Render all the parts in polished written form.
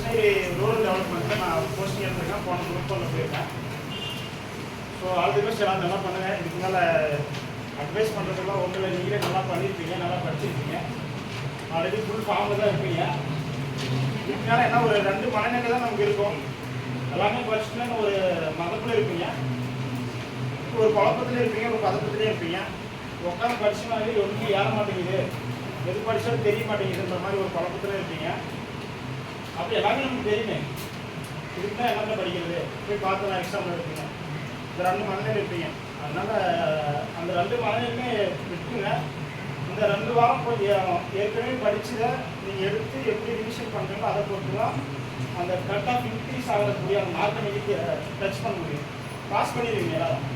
Krishnagiri rural டெவலப்மெண்ட்டில் நான் posting எடுத்திருக்கேன். போன குரூப் ஒன்று போயிருக்கேன். So all the best. எல்லாம் நல்லா பண்ணுங்கள். இதுக்கு மேலே அட்வைஸ் பண்ணுறதுலாம் ஒன்றும் நீங்களே நல்லா பண்ணியிருப்பீங்க, நல்லா படிச்சிருப்பீங்க. ஆல்ரெடி ஃபுல் ஃபார்மில் தான் இருப்பீங்க. இதுக்கு மேலே என்ன ஒரு 2 மனநிலை தான் நமக்கு இருக்கும். எல்லாமே படிச்சுட்டுனா ஒரு மதத்தில் இருப்பீங்க, ஒரு குழப்பத்திலே இருப்பீங்க, ஒரு பதட்டத்திலே இருப்பீங்க. உட்காந்து படிச்சுனாலே ஒன்றும் ஏற மாட்டேங்குது, எது படித்தாலும் தெரிய மாட்டேங்குதுன்ற மாதிரி ஒரு குழப்பத்தில் இருப்பீங்க. அப்படி எல்லாமே நமக்கு தெரியுமே. இதுக்கு தான் எல்லாமே படிக்கிறது. போய் பார்த்து நான் எக்ஸாமில் இருப்பீங்க. இந்த 2 மனநிலை இருப்பீங்க. அதனால் அந்த 2 மனநிலையுமே விட்டுங்க. இந்த 2 வாரம் கொஞ்சம் ஏற்கனவே படிச்சதை நீங்கள் எடுத்து எப்படி ரிவிஷன் பண்ணுறீங்களோ அதை பொறுத்து தான் அந்த கட் ஆஃப் இன்க்ரீஸ் ஆகக்கூடிய அந்த மார்க்கை நீங்கள் டச் பண்ண முடியும். பாஸ் பண்ணிடுவீங்க. எல்லாரும்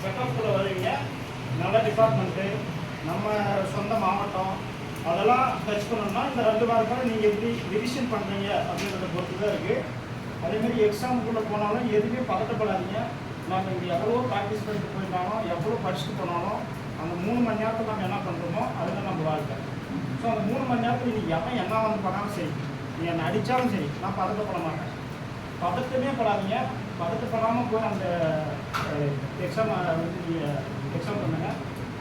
கட் ஆஃப்குள்ளே வருவீங்க. நல்ல டிபார்ட்மெண்ட்டு, நம்ம சொந்த மாவட்டம், அதெல்லாம் டச் பண்ணணும்னா இந்த 2 மார்க்காக நீங்கள் எப்படி ரிவிஷன் பண்ணுறீங்க அப்படின்றத பொறுத்து தான் இருக்குது. அதேமாதிரி எக்ஸாமுக்குள்ளே போனாலும் எதுவுமே பதட்டப்படாதீங்க. நம்ம இங்கே எவ்வளோ ப்ராக்டிஸ் பண்ணிட்டு போயிருந்தாலும், எவ்வளோ படிச்சுட்டு போனாலும், அந்த 3 மணி நேரத்தில் நம்ம என்ன பண்ணுறோமோ அதுதான் நம்ம வாழ்க்கை. ஸோ அந்த 3 மணி நேரத்தில் நீங்கள் எவன் என்ன வந்து பண்ணாலும் சரி, நீங்கள் என்னை அடித்தாலும் சரி, நான் பதட்டப்பட மாட்டேன். பதட்டமே படாதீங்க. பதட்டப்படாமல் போய் அந்த எக்ஸாம் நீங்கள் எக்ஸாம் பண்ணுங்க.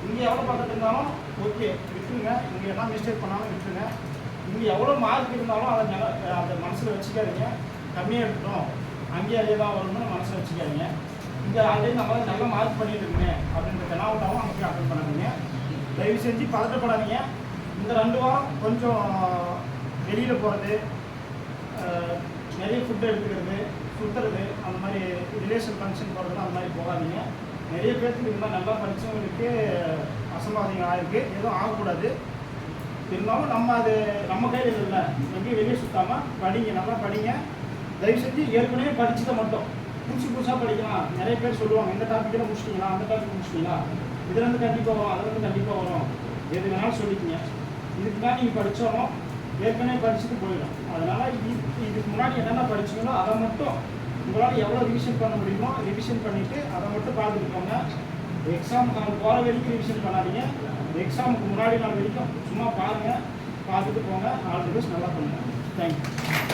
இங்கே எவ்வளோ பதட்டம் இருந்தாலும் ஓகே விட்டுருங்க. இங்கே என்ன மிஸ்டேக் பண்ணாலும் விட்டுருங்க. இங்கே எவ்வளோ மார்க் இருந்தாலும் அதை அந்த மனசில் வச்சுக்காதீங்க. கம்மியாக இருக்கட்டும், அங்கேயே அதே தான் வரணும்னு மனசில் வச்சுக்காதீங்க. இங்கே ஆல்ரெடி நம்மளால் நல்ல மார்க் பண்ணிட்டு இருக்குங்க அப்படின்ற தெனாவட்டாவும் அங்கே போய் அட்டன் பண்ணாதீங்க. தயவு செஞ்சு பதட்டப்படாதீங்க. இந்த 2 வாரம் கொஞ்சம் வெளியில் போகிறது, நிறைய ஃபுட்டு எடுத்துக்கிறது, சுற்றுறது, அந்த மாதிரி ரிலேஷன் ஃபங்க்ஷன் போகிறது, அந்த மாதிரி போகாதீங்க. நிறைய பேருக்கு இது மாதிரி நல்லா படித்தவங்களுக்கு அசம்பாவிதம் ஆகிருக்கு. எதுவும் ஆகக்கூடாது. இருந்தாலும் நம்ம அது நம்ம கையில் இல்லை. எங்கேயும் வெளியே சுற்றாமல் படிங்க, நல்லா படிங்க. தயவு செஞ்சு ஏற்கனவே படிச்சதை மட்டும் புதுசாக படிக்கலாம். நிறைய பேர் சொல்லுவாங்க, இந்த டாப்பிக்கில் முடிச்சிட்டிங்களா, அந்த டாபிக் முடிச்சிட்டிங்களா, இதுலேருந்து கண்டிப்பாக வரும், அதுலேருந்து கண்டிப்பாக வரும், எது வேணாலும் சொல்லிக்கிங்க. இதுக்கு தான் நீங்கள் படித்தாலும் ஏற்கனவே படிச்சுட்டு போயிடும். அதனால் இதுக்கு முன்னாடி என்னென்ன படிச்சிங்களோ அதை மட்டும் உங்களால் எவ்வளோ ரிவிஷன் பண்ண முடியுமோ ரிவிஷன் பண்ணிவிட்டு அதை மட்டும் பார்த்துட்டு போங்க. எக்ஸாம் நாள் போகிற வரைக்கும் ரிவிஷன் பண்ணாதீங்க. எக்ஸாமுக்கு முன்னாடி நாள் வரைக்கும் சும்மா பாருங்கள், பார்த்துட்டு போங்க. All the best. நல்லா பண்ணுங்கள். தேங்க்யூ.